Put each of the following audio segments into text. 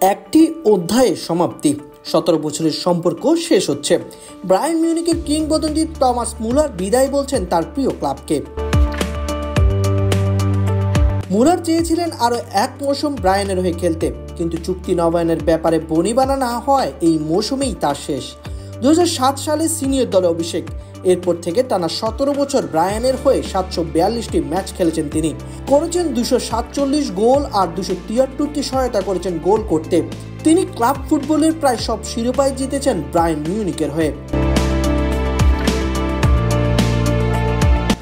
একটি অধ্যায়ে সমাপ্তি। 17 বছরের সম্পর্ক শেষ হচ্ছে। বায়ার্ন মিউনিখের কিংবদন্তি টমাস মুলার বিদায় বলছেন তার প্রিয় ক্লাবকে। মুলার চেয়েছিলেন আরও এক মৌসুম বায়ার্নের হয়ে খেলতে, কিন্তু চুক্তি নবায়নের ব্যাপারে বনিবনা না হয় এই মৌসুমেই তার শেষ। 2007 সালে সিনিয়র দলে অভিষেক, এরপর থেকে টানা 17 বছর বায়ার্নের হয়ে 742টি ম্যাচ খেলেছেন তিনি। করেছেন 247 গোল আর 273টি সহায়তা করেছেন গোল করতে। তিনি ক্লাব ফুটবলের প্রায় সব শিরোপাই জিতেছেন বায়ার্ন মিউনিখের হয়ে।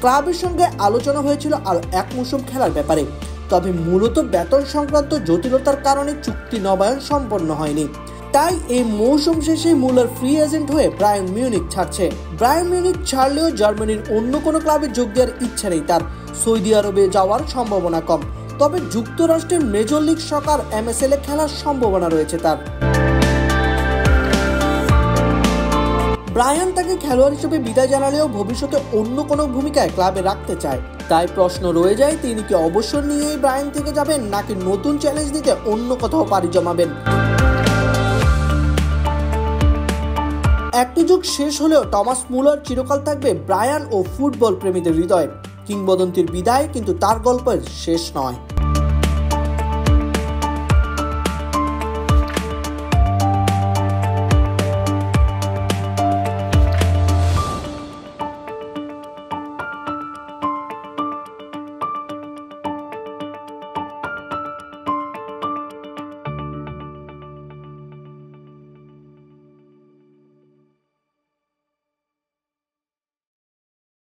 ক্লাবের সঙ্গে আলোচনা হয়েছিল আরও এক মৌসুম খেলার ব্যাপারে, তবে মূলত বেতন সংক্রান্ত জটিলতার কারণে চুক্তি নবায়ন সম্পন্ন হয়নি। তাই এই মৌসুম শেষে মুলার ফ্রি এজেন্ট হয়ে বায়ার্ন মিউনিখ ছাড়ছে। বায়ার্ন মিউনিখ ছাড়লেও জার্মানির অন্য কোনো ক্লাবে যোগ দেওয়ার ইচ্ছা নেই তার। সৌদি আরবে যাওয়ার সম্ভাবনা কম, তবে যুক্তরাষ্ট্রের মেজর লিগ সকার MSL এ খেলার সম্ভাবনা রয়েছে তার। বায়ার্ন তাকে খেলোয়াড় হিসেবে বিদায় জানালেও ভবিষ্যতে অন্য কোনো ভূমিকায় ক্লাবে রাখতে চায়। তাই প্রশ্ন রয়ে যায়, তিনি কি অবসর নিয়েই বায়ার্ন থেকে যাবেন, নাকি নতুন চ্যালেঞ্জ দিতে অন্য কোথাও পাড়ি জমাবেন। একটি যুগ শেষ হলেও টমাস মুলার চিরকাল থাকবে বায়ার্ন ও ফুটবল প্রেমীদের হৃদয়ে। কিংবদন্তির বিদায় কিন্তু তার গল্পের শেষ নয়।